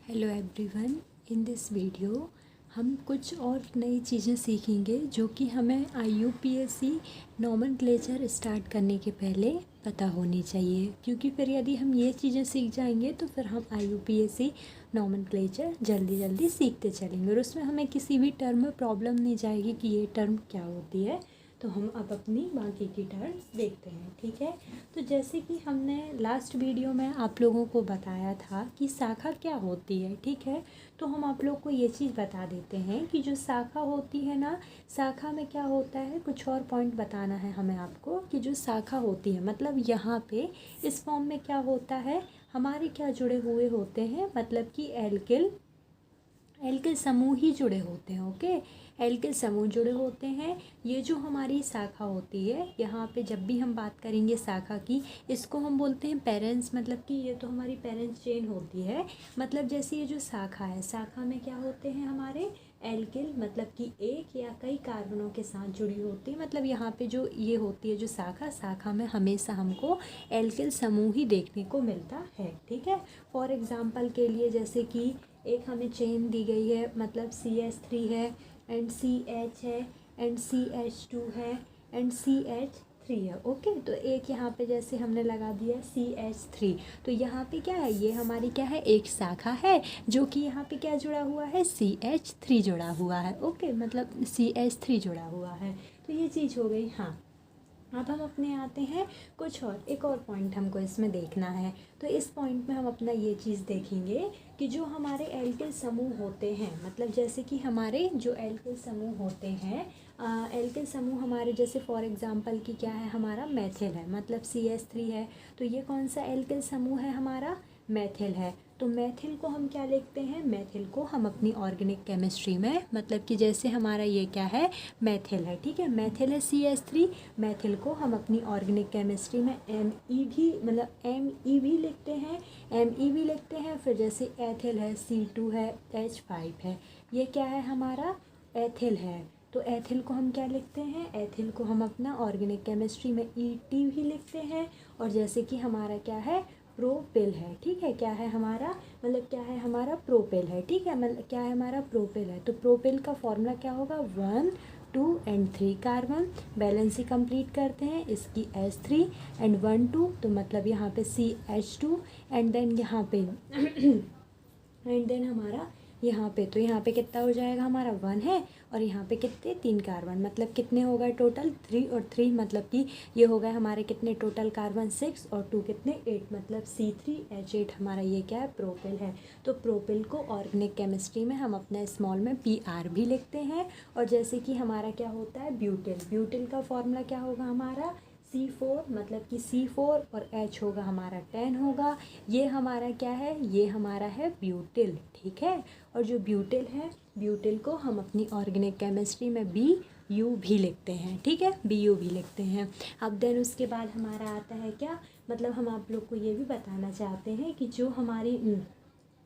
Hello everyone. In this video हम कुछ और नई चीज़ें सीखेंगे जो कि हमें IUPAC नॉमेनक्लेचर स्टार्ट करने के पहले पता होनी चाहिए, क्योंकि फिर यदि हम ये चीज़ें सीख जाएंगे तो फिर हम IUPAC नॉमेनक्लेचर जल्दी जल्दी सीखते चलेंगे और उसमें हमें किसी भी टर्म में प्रॉब्लम नहीं जाएगी कि ये टर्म क्या होती है। तो हम अब अपनी बाकी की टर्म्स देखते हैं, ठीक है। तो जैसे कि हमने लास्ट वीडियो में आप लोगों को बताया था कि शाखा क्या होती है, ठीक है। तो हम आप लोग को ये चीज़ बता देते हैं कि जो शाखा होती है ना, शाखा में क्या होता है, कुछ और पॉइंट बताना है हमें आपको कि जो शाखा होती है मतलब यहाँ पे इस फॉर्म में क्या होता है, हमारे क्या जुड़े हुए होते हैं, मतलब कि एल्किल समूह ही जुड़े होते हैं। ओके, एल्किल समूह जुड़े होते हैं। ये जो हमारी शाखा होती है, यहाँ पे जब भी हम बात करेंगे शाखा की, इसको हम बोलते हैं पेरेंट्स, मतलब कि ये तो हमारी पेरेंट्स चेन होती है। मतलब जैसे ये जो शाखा है, शाखा में क्या होते हैं हमारे एल्किल, मतलब कि एक या कई कार्बनों के साथ जुड़ी होती है। मतलब यहाँ पे जो ये होती है जो शाखा में हमेशा हमको एल्किल समूह ही देखने को मिलता है, ठीक है। फॉर एग्जाम्पल के लिए जैसे कि एक हमें चेन दी गई है, मतलब CH3 है एंड CH है एंड CH2 है एंड CH3 है। ओके, तो एक यहाँ पे जैसे हमने लगा दिया CH3, तो यहाँ पे क्या है, ये हमारी क्या है, एक शाखा है जो कि यहाँ पे क्या जुड़ा हुआ है, CH3 जुड़ा हुआ है। ओके, मतलब CH3 जुड़ा हुआ है। तो ये चीज़ हो गई। हाँ, अब हम अपने आते हैं कुछ और, एक और पॉइंट हमको इसमें देखना है। तो इस पॉइंट में हम अपना ये चीज़ देखेंगे कि जो हमारे एल्किल समूह होते हैं, मतलब जैसे कि हमारे जो एल्किल समूह होते हैं, एल्किल समूह हमारे जैसे फॉर एग्जांपल कि क्या है, हमारा मेथिल है, मतलब CH3 है। तो ये कौन सा एल्किल समूह है, हमारा मेथिल है। तो मेथिल को हम क्या लिखते हैं, मेथिल को हम अपनी ऑर्गेनिक केमिस्ट्री में, मतलब कि जैसे हमारा ये क्या है, मेथिल है, ठीक है, मेथिल है CH3। मेथिल को हम अपनी ऑर्गेनिक केमिस्ट्री में Me भी, मतलब Me भी लिखते हैं, Me भी लिखते हैं। फिर जैसे एथिल है, C2 है, H5 है, ये क्या है हमारा, एथिल है। तो एथिल को हम क्या लिखते हैं, एथिल को हम अपना ऑर्गेनिक केमिस्ट्री में Et भी लिखते हैं। और जैसे कि हमारा क्या है, प्रोपिल है, ठीक है, क्या है हमारा, मतलब क्या है हमारा, प्रोपिल है, ठीक है, मतलब क्या है हमारा, प्रोपिल है। तो प्रोपिल का फॉर्मूला क्या होगा, 1 2 and 3 carbon, balance he complete करते हैं इसकी H3 एंड 1 2, तो मतलब यहाँ पे CH2 एंड देन यहाँ पे एंड देन हमारा यहाँ पे, तो यहाँ पे कितना हो जाएगा हमारा 1 है और यहाँ पे कितने, 3 कार्बन, मतलब कितने हो गए टोटल 3 और 3, मतलब कि ये हो गए हमारे कितने टोटल कार्बन 6 और 2 कितने 8, मतलब C3H8 हमारा ये क्या है, प्रोपिल है। तो प्रोपिल को ऑर्गेनिक केमिस्ट्री में हम अपना स्मॉल में PR भी लिखते हैं। और जैसे कि हमारा क्या होता है, ब्यूटिल, ब्यूटिल का फॉर्मूला क्या होगा हमारा, C4, मतलब कि C4 और H होगा हमारा 10 होगा। ये हमारा क्या है, ये हमारा है ब्यूटिल, ठीक है। और जो ब्यूटिल है, ब्यूटिल को हम अपनी ऑर्गेनिक केमिस्ट्री में BU भी लिखते हैं, ठीक है, BU भी लिखते हैं। अब देन उसके बाद हमारा आता है क्या, मतलब हम आप लोग को ये भी बताना चाहते हैं कि जो हमारी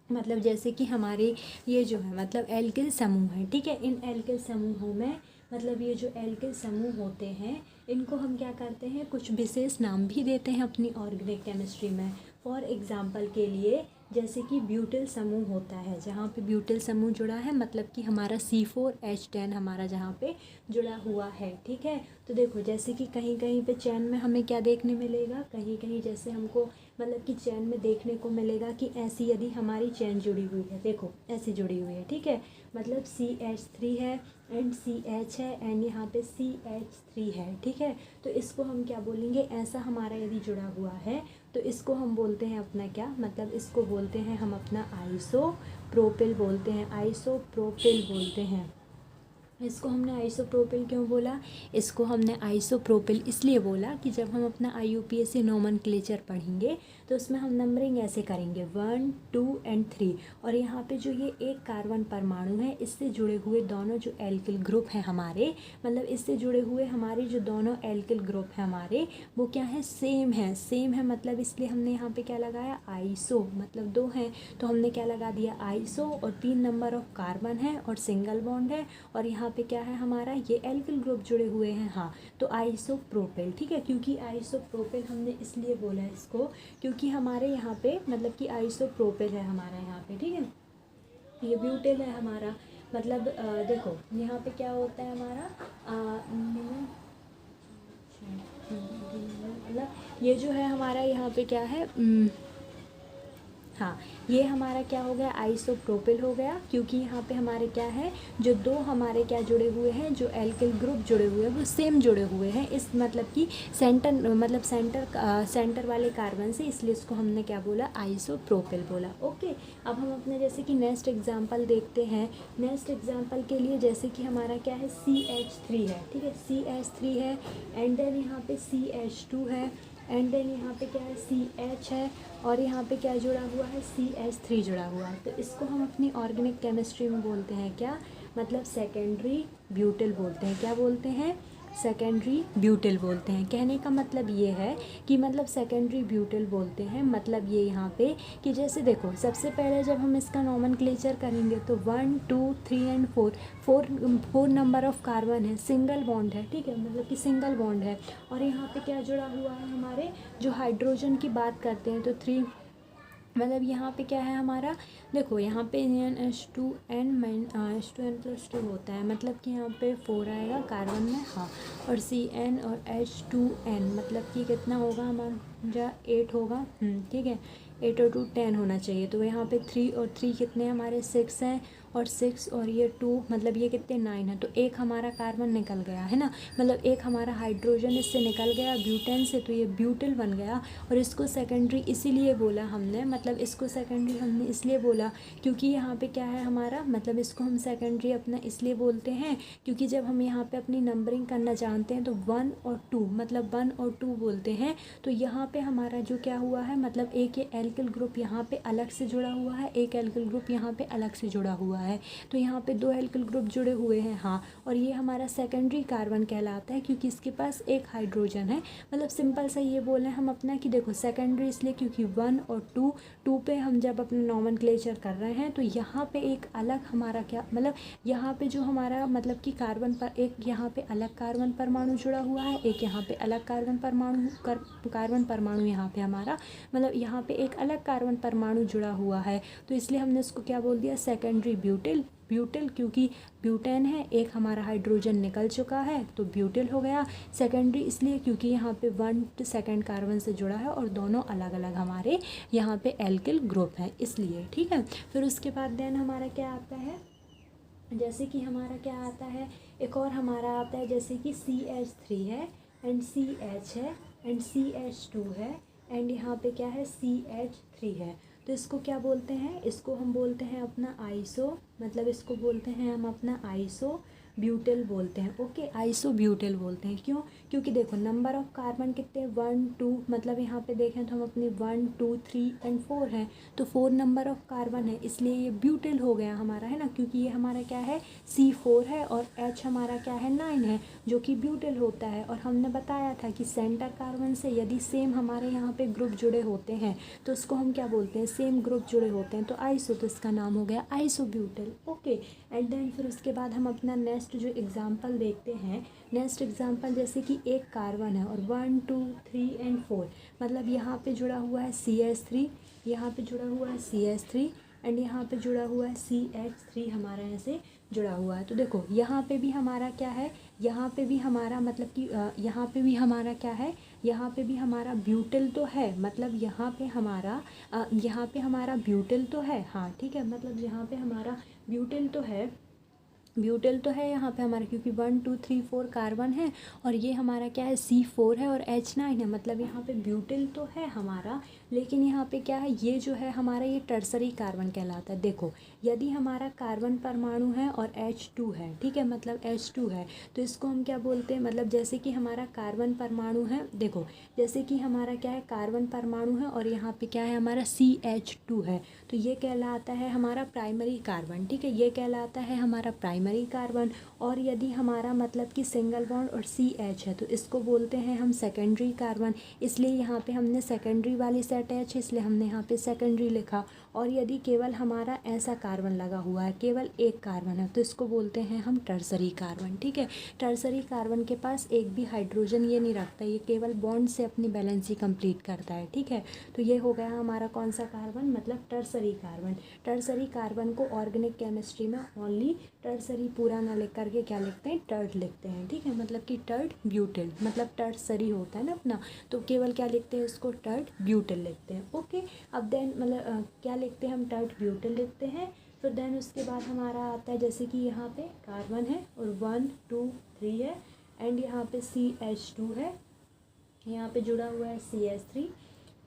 मतलब जैसे कि हमारे ये जो है, मतलब एल्किल समूह है, ठीक है, इन एल्किल समूहों में, मतलब ये जो एल्किल समूह होते हैं, इनको हम क्या करते हैं, कुछ विशेष नाम भी देते हैं अपनी ऑर्गेनिक केमिस्ट्री में। फॉर एग्जांपल के लिए जैसे कि ब्यूटिल समूह होता है, जहाँ पे ब्यूटिल समूह जुड़ा है, मतलब कि हमारा C4H10 हमारा जहाँ पे जुड़ा हुआ है, ठीक है। तो देखो जैसे कि कहीं कहीं पे चैन में हमें क्या देखने मिलेगा, कहीं कहीं जैसे हमको, मतलब कि चैन में देखने को मिलेगा कि ऐसी यदि हमारी चैन जुड़ी हुई है, देखो ऐसी जुड़ी हुई है, ठीक है, मतलब CH3 है एंड CH है एंड यहाँ पे CH3 है, ठीक है। तो इसको हम क्या बोलेंगे, ऐसा हमारा यदि जुड़ा हुआ है तो इसको हम बोलते हैं अपना क्या, मतलब इसको बोलते हैं हम अपना आइसोप्रोपिल बोलते हैं, आइसोप्रोपिल बोलते हैं। इसको हमने आइसोप्रोपिल क्यों बोला, इसको हमने आइसोप्रोपिल इसलिए बोला कि जब हम अपना IUPAC नोमेनक्लेचर पढ़ेंगे तो उसमें हम नंबरिंग ऐसे करेंगे 1 2 एंड 3, और यहाँ पे जो ये एक कार्बन परमाणु है, इससे जुड़े हुए दोनों जो एल्किल ग्रुप हैं हमारे, मतलब इससे जुड़े हुए हमारे जो दोनों एल्किल ग्रुप हैं हमारे, वो क्या है, सेम है, सेम है, मतलब इसलिए हमने यहाँ पे क्या लगाया, आइसो, मतलब 2 हैं तो हमने क्या लगा दिया, आइसो, और 3 नंबर ऑफ कार्बन है और सिंगल बॉन्ड है, और यहाँ पे क्या है हमारा, ये एल्किल ग्रुप जुड़े हुए हैं। हाँ, तो आइसोप्रोपिल, ठीक है, क्योंकि आइसोप्रोपिल हमने इसलिए बोला इसको क्योंकि हमारे यहाँ पे, मतलब कि आइसोप्रोपिल है हमारा यहाँ पे, ठीक है। ये ब्यूटेल है हमारा। मतलब देखो यहाँ पे क्या होता है हमारा मतलब ये जो है हमारा यहाँ पे क्या है हाँ, ये हमारा क्या हो गया, आइसोप्रोपिल हो गया, क्योंकि यहाँ पे हमारे क्या है, जो दो हमारे क्या जुड़े हुए हैं, जो एल्किल ग्रुप जुड़े हुए हैं वो सेम जुड़े हुए हैं, इस मतलब कि सेंटर वाले कार्बन से, इसलिए इसको हमने क्या बोला, आइसोप्रोपिल बोला। ओके, अब हम अपने जैसे कि नेक्स्ट एग्जांपल देखते हैं। नेक्स्ट एग्जांपल के लिए जैसे कि हमारा क्या है, CH3 है, ठीक है, CH3 है, एंड देन यहाँ पे CH2 है, एंड देन यहाँ पे क्या है, CH है, और यहाँ पे क्या जुड़ा हुआ है, CH3 जुड़ा हुआ है। तो इसको हम अपनी ऑर्गेनिक केमिस्ट्री में बोलते हैं क्या, मतलब सेकेंडरी ब्यूटिल बोलते हैं। क्या बोलते हैं, सेकेंडरी ब्यूटिल बोलते हैं। कहने का मतलब ये है कि मतलब सेकेंडरी ब्यूटिल बोलते हैं, मतलब ये यहाँ पे कि जैसे देखो, सबसे पहले जब हम इसका नॉमेनक्लेचर करेंगे तो 1 2 3 एंड 4 नंबर ऑफ कार्बन है, सिंगल बॉन्ड है, ठीक है, मतलब कि सिंगल बॉन्ड है। और यहाँ पे क्या जुड़ा हुआ है, हमारे जो हाइड्रोजन की बात करते हैं तो 3, मतलब यहाँ पे क्या है हमारा, देखो यहाँ पे H2N+2 होता है, मतलब कि यहाँ पे 4 आएगा कार्बन में, हाँ, और CN और H2N मतलब कि कितना होगा हमारा, 8 होगा, ठीक है, 8 और 2 10 होना चाहिए। तो यहाँ पे 3 और 3 कितने हमारे 6 हैं, और 6 और ये 2 मतलब ये कितने 9 है। तो एक हमारा कार्बन निकल गया है ना, मतलब एक हमारा हाइड्रोजन इससे निकल गया ब्यूटेन से, तो ये ब्यूटिल बन गया। और इसको सेकेंडरी इसीलिए बोला हमने, मतलब इसको सेकेंडरी हमने इसलिए बोला क्योंकि यहाँ पे क्या है हमारा, मतलब इसको हम सेकेंडरी अपना इसलिए बोलते हैं क्योंकि जब हम यहाँ पे अपनी नंबरिंग करना जानते हैं तो 1 और 2 मतलब 1 और 2 बोलते हैं। तो यहाँ पे हमारा जो क्या हुआ है, मतलब एक ये एल्किल ग्रुप यहाँ पे अलग से जुड़ा हुआ है, एक एल्किल ग्रुप यहाँ पे अलग से जुड़ा हुआ है, तो यहाँ पे 2 एल्किल ग्रुप जुड़े हुए हैं, हाँ, और ये हमारा सेकेंडरी कार्बन कहलाता है क्योंकि इसके पास एक हाइड्रोजन है। मतलब सिंपल सा ये बोलें हम अपना कि देखो सेकेंडरी इसलिए क्योंकि 1 और 2 पे हम जब अपना नॉमेनक्लेचर कर रहे हैं तो यहाँ पे एक अलग हमारा क्या, मतलब यहाँ पे जो हमारा मतलब कि कार्बन पर एक यहाँ पे अलग कार्बन परमाणु जुड़ा हुआ है, एक यहाँ पे अलग कार्बन परमाणु यहाँ पे हमारा, मतलब यहाँ पे एक अलग कार्बन परमाणु जुड़ा हुआ है, तो इसलिए हमने इसको क्या बोल दिया, सेकेंडरी ब्यूटिल क्योंकि ब्यूटेन है, एक हमारा हाइड्रोजन निकल चुका है तो ब्यूटिल हो गया। सेकेंडरी इसलिए क्योंकि यहाँ पे 1 सेकेंड कार्बन से जुड़ा है और दोनों अलग अलग हमारे यहाँ पे एल्किल ग्रुप हैं, इसलिए, ठीक है। फिर उसके बाद देन हमारा क्या आता है, जैसे कि हमारा क्या आता है, एक और हमारा आता है जैसे कि CH3 है, एंड CH है, एंड CH2 है, एंड यहाँ पे क्या है, CH3 है। तो इसको क्या बोलते हैं, इसको हम बोलते हैं अपना आइसो, मतलब इसको बोलते हैं हम अपना आइसो ब्यूटिल बोलते हैं। ओके, आइसो ब्यूटिल बोलते हैं, क्यों, क्योंकि देखो नंबर ऑफ कार्बन कितने 1 2, मतलब यहाँ पे देखें तो हम अपने 1 2 3 एंड 4 हैं, तो 4 नंबर ऑफ कार्बन है, इसलिए ये ब्यूटिल हो गया हमारा, है ना, क्योंकि ये हमारा क्या है, C4 है, और H हमारा क्या है, 9 है, जो कि ब्यूटिल होता है। और हमने बताया था कि सेंटर कार्बन से यदि सेम हमारे यहाँ पे ग्रुप जुड़े होते हैं तो उसको हम क्या बोलते हैं, सेम ग्रुप जुड़े होते हैं तो आइसो, तो इसका नाम हो गया आइसोब्यूटिल। ओके, एंड देन फिर उसके बाद हम अपना नेक्स्ट जो एग्जांपल देखते हैं, नेक्स्ट एग्जांपल जैसे कि एक कार्बन है और 1 2 3 एंड 4, मतलब यहाँ पे जुड़ा हुआ है CH3, यहाँ पे जुड़ा हुआ है CH3, एंड यहाँ पे जुड़ा हुआ है CH3 हमारा ऐसे जुड़ा हुआ है। तो देखो यहाँ पे भी हमारा क्या है, यहाँ पे भी हमारा मतलब कि यहाँ पे भी हमारा क्या है, यहाँ पे भी हमारा ब्यूटिल तो है, मतलब यहाँ पे हमारा ब्यूटिल तो है, हाँ, ठीक है, मतलब यहाँ पे हमारा ब्यूटिल तो है यहाँ पे हमारा, क्योंकि 1 2 3 4 कार्बन है, और ये हमारा क्या है, C4 है और H9 है, मतलब यहाँ पे ब्यूटिल तो है हमारा, लेकिन यहाँ पे क्या है, ये जो है हमारा ये टर्सरी कार्बन कहलाता है। देखो यदि हमारा कार्बन परमाणु है और H2 है, ठीक है, मतलब H2 है, तो इसको हम क्या बोलते हैं, मतलब जैसे कि हमारा कार्बन परमाणु है, देखो जैसे कि हमारा क्या है, कार्बन परमाणु है और यहाँ पे क्या है हमारा CH2 है, तो ये कहलाता है हमारा प्राइमरी कार्बन, ठीक है, ये कहलाता है हमारा प्राइमरी कार्बन। और यदि हमारा मतलब कि सिंगल बॉन्ड और CH है तो इसको बोलते हैं हम सेकेंडरी कार्बन, इसलिए यहाँ पे हमने सेकेंडरी वाली सेट H इसलिए हमने यहाँ पे सेकेंडरी लिखा। और यदि केवल हमारा ऐसा कार्बन लगा हुआ है, केवल एक कार्बन है, तो इसको बोलते हैं हम टर्सरी कार्बन। ठीक है, टर्सरी कार्बन के पास एक भी हाइड्रोजन ये नहीं रखता, ये केवल बॉन्ड से अपनी बैलेंसी कंप्लीट करता है। ठीक है, तो ये हो गया हमारा कौन सा कार्बन, मतलब टर्सरी कार्बन। टर्सरी कार्बन को ऑर्गेनिक केमिस्ट्री में ओनली टर्सरी पूरा ना लिख करके क्या लिखते हैं, टर्ड लिखते हैं। ठीक है, मतलब कि टर्ड ब्यूटिल, मतलब टर्सरी होता है ना अपना, तो केवल क्या लिखते हैं उसको, टर्ड ब्यूटिल लिखते हैं। ओके, अब देन मतलब क्या लिखते हैं हम, टर्ड ब्यूटिल लिखते हैं। फिर देन उसके बाद हमारा आता है जैसे कि यहाँ पे कार्बन है और 1 2 3 है, एंड यहाँ पे CH2 है, यहाँ पे जुड़ा हुआ है CH3,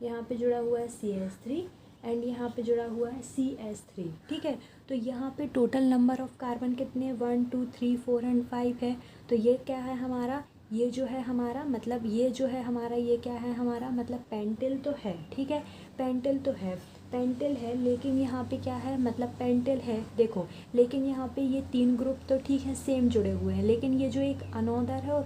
यहाँ पे जुड़ा हुआ है CH3, एंड यहाँ पे जुड़ा हुआ है CH3। ठीक है, तो यहाँ पे टोटल नंबर ऑफ कार्बन कितने हैं, 1 2 3 4 एंड 5 है। तो ये क्या है हमारा, ये जो है हमारा मतलब ये जो है हमारा, ये क्या है हमारा मतलब पेंटिल तो है। ठीक है, पेंटिल तो है, पेंटिल है, लेकिन यहाँ पे क्या है, मतलब पेंटिल है देखो, लेकिन यहाँ पे ये 3 ग्रुप तो ठीक है सेम जुड़े हुए हैं, लेकिन ये जो एक अनोदर है और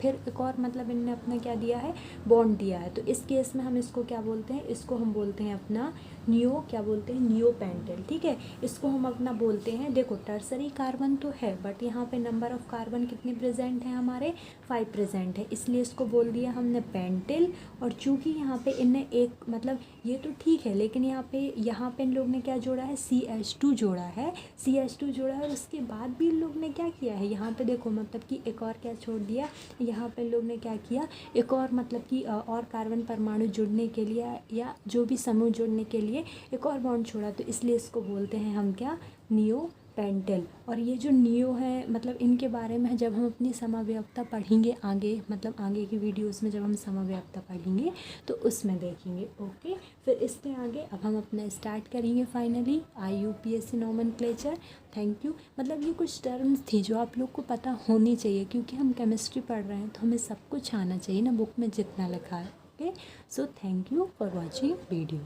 फिर एक और मतलब इनने अपना क्या दिया है, बॉन्ड दिया है। तो इस केस में हम इसको क्या बोलते हैं, इसको हम बोलते हैं अपना नियो, क्या बोलते हैं, नियो पेंटिल। ठीक है, इसको हम अपना बोलते हैं, देखो टर्सरी कार्बन तो है बट यहाँ पे नंबर ऑफ कार्बन कितने प्रेजेंट हैं हमारे, 5 प्रेजेंट है, इसलिए इसको बोल दिया हमने पेंटिल। और चूंकि यहाँ पे इनने एक मतलब ये तो ठीक है, लेकिन यहाँ पे इन लोग ने क्या जोड़ा है, CH2 जोड़ा है, CH2 जोड़ा है, और उसके बाद भी इन लोग ने क्या किया है, यहाँ पे देखो मतलब कि एक और क्या छोड़ दिया, यहाँ पे इन लोग ने क्या किया, एक और मतलब कि और कार्बन परमाणु जुड़ने के लिए या जो भी समूह जुड़ने के लिए एक और बॉन्ड छोड़ा, तो इसलिए इसको बोलते हैं हम क्या, नियो पेंटिल। और ये जो नियो है मतलब इनके बारे में जब हम अपनी समव्यवस्था पढ़ेंगे आगे, मतलब आगे की वीडियोस में जब हम समव्यवस्था पढ़ेंगे तो उसमें देखेंगे। ओके, फिर इसके आगे अब हम अपना स्टार्ट करेंगे finally IUPAC nomenclature. Thank you. मतलब ये कुछ टर्म्स थी जो आप लोग को पता होनी चाहिए, क्योंकि हम केमिस्ट्री पढ़ रहे हैं तो हमें सब कुछ आना चाहिए ना, बुक में जितना लिखा है। Okay, so thank you for watching video.